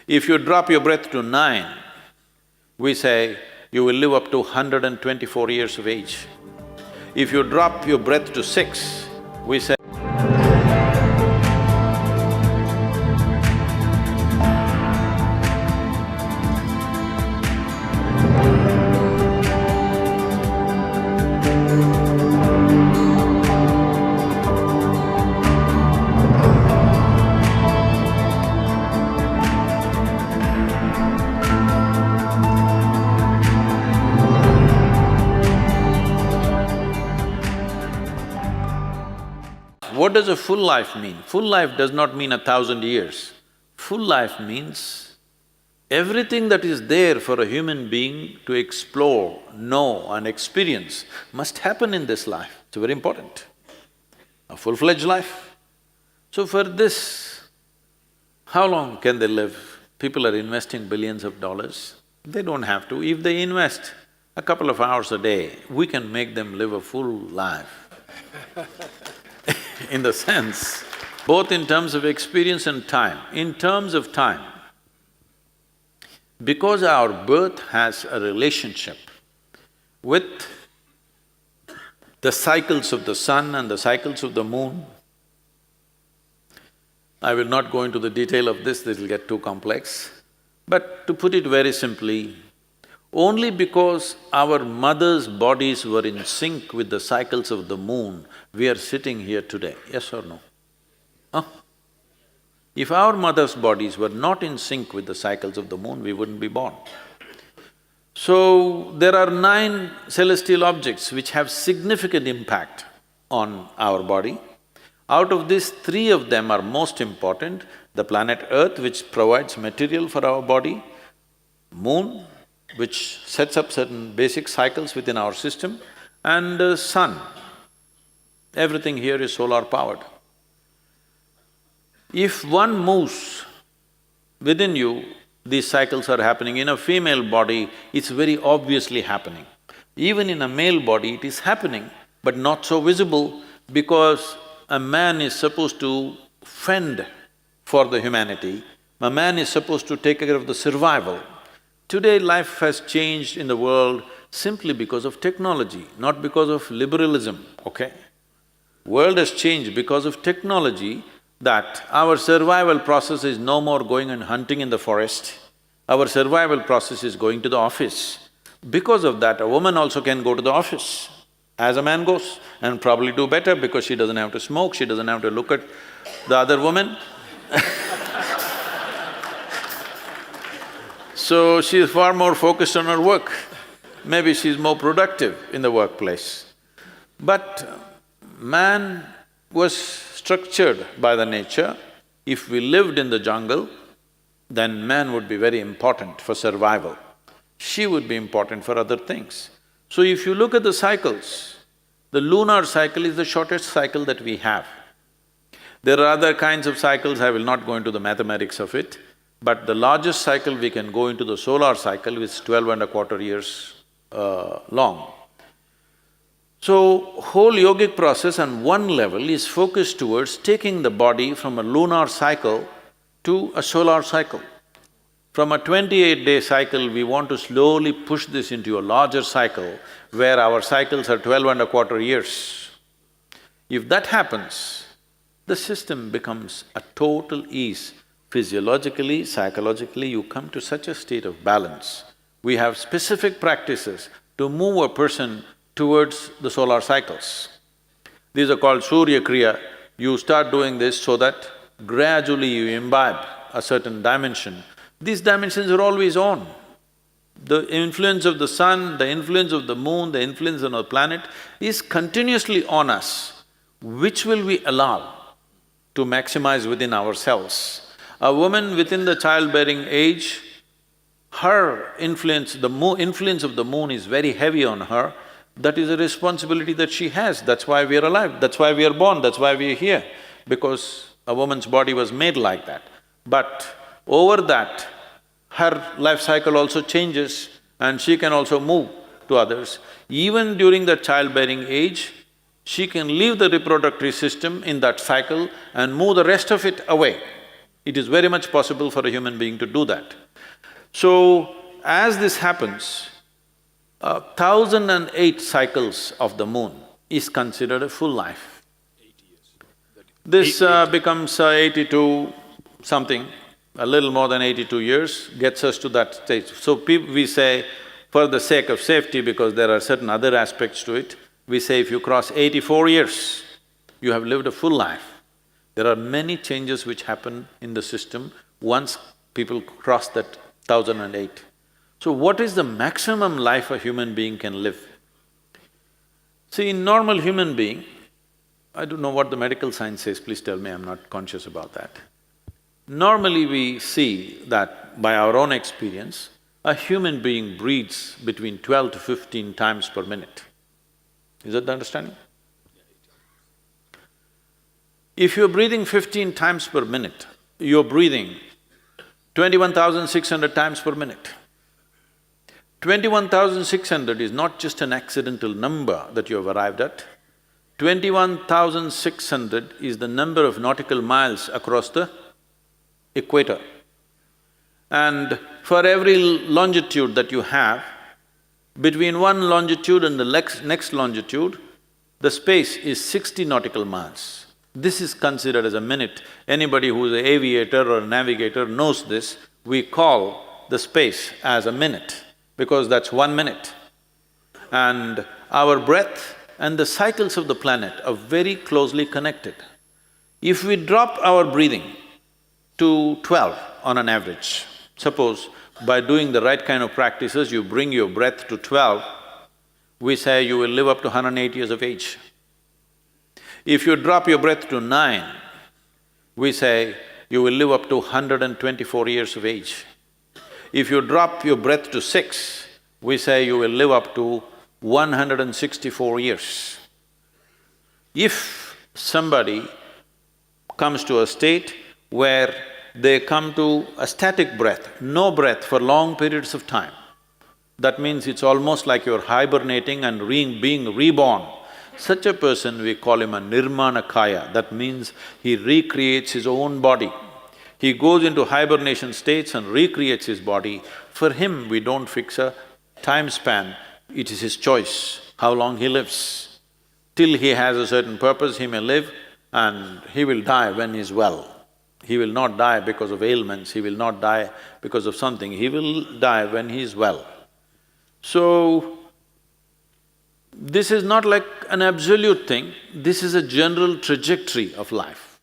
If you drop your breath to 9, we say you will live up to 124 years of age. If you drop your breath to 6, we say what does a full life mean? Full life does not mean 1,000 years. Full life means everything that is there for a human being to explore, know and experience must happen in this life. It's very important. A full-fledged life. So for this, how long can they live? People are investing billions of dollars. They don't have to. If they invest a couple of hours a day, we can make them live a full life. In the sense, both in terms of experience and time. In terms of time, because our birth has a relationship with the cycles of the sun and the cycles of the moon, I will not go into the detail of this will get too complex. But to put it very simply, only because our mothers' bodies were in sync with the cycles of the moon, we are sitting here today, yes or no? Huh? If our mothers' bodies were not in sync with the cycles of the moon, we wouldn't be born. So, there are 9 celestial objects which have significant impact on our body. Out of these, 3 of them are most important: the planet Earth, which provides material for our body; moon, which sets up certain basic cycles within our system; and sun. Everything here is solar-powered. If one moves within you, these cycles are happening. In a female body, it's very obviously happening. Even in a male body, it is happening, but not so visible because a man is supposed to fend for the humanity. A man is supposed to take care of the survival. Today, life has changed in the world simply because of technology, not because of liberalism, okay? World has changed because of technology, that our survival process is no more going and hunting in the forest. Our survival process is going to the office. Because of that, a woman also can go to the office as a man goes and probably do better because she doesn't have to smoke, she doesn't have to look at the other woman. So she is far more focused on her work. Maybe she's more productive in the workplace. But man was structured by the nature. If we lived in the jungle, then man would be very important for survival. She would be important for other things. So if you look at the cycles, the lunar cycle is the shortest cycle that we have. There are other kinds of cycles, I will not go into the mathematics of it, but the largest cycle we can go into the solar cycle, which is 12.25 years long. So, whole yogic process on one level is focused towards taking the body from a lunar cycle to a solar cycle. From a 28-day cycle, we want to slowly push this into a larger cycle where our cycles are 12.25 years. If that happens, the system becomes a total ease. Physiologically, psychologically, you come to such a state of balance. We have specific practices to move a person towards the solar cycles. These are called Surya Kriya. You start doing this so that gradually you imbibe a certain dimension. These dimensions are always on. The influence of the sun, the influence of the moon, the influence of the planet is continuously on us. Which will we allow to maximize within ourselves? A woman within the childbearing age, her influence, the influence of the moon is very heavy on her. That is a responsibility that she has, that's why we are alive, that's why we are born, that's why we are here, because a woman's body was made like that. But over that, her life cycle also changes and she can also move to others. Even during the childbearing age, she can leave the reproductive system in that cycle and move the rest of it away. It is very much possible for a human being to do that. So, as this happens, 1008 cycles of the moon is considered a full life. This becomes 82 something, a little more than 82 years, gets us to that stage. So we say, for the sake of safety, because there are certain other aspects to it, we say if you cross 84 years, you have lived a full life. There are many changes which happen in the system once people cross that 1008. So what is the maximum life a human being can live? See, in normal human being, I don't know what the medical science says, please tell me, I'm not conscious about that. Normally we see that by our own experience, a human being breathes between 12 to 15 times per minute. Is that the understanding? If you're breathing 15 times per minute, you're breathing 21,600 times per minute. 21,600 is not just an accidental number that you have arrived at. 21,600 is the number of nautical miles across the equator. And for every longitude that you have, between one longitude and the next longitude, the space is 60 nautical miles. This is considered as a minute. Anybody who's an aviator or a navigator knows this. We call the space as a minute, because that's 1 minute. And our breath and the cycles of the planet are very closely connected. If we drop our breathing to 12 on an average, suppose by doing the right kind of practices, you bring your breath to 12, we say you will live up to 108 years of age. If you drop your breath to 9, we say you will live up to 124 years of age. If you drop your breath to 6, we say you will live up to 164 years. If somebody comes to a state where they come to a static breath, no breath for long periods of time, that means it's almost like you're hibernating and being reborn. Such a person, we call him a nirmanakaya, that means he recreates his own body. He goes into hibernation states and recreates his body. For him, we don't fix a time span, it is his choice how long he lives. Till he has a certain purpose, he may live and he will die when he's well. He will not die because of ailments, he will not die because of something, he will die when he is well. So, this is not like an absolute thing, this is a general trajectory of life.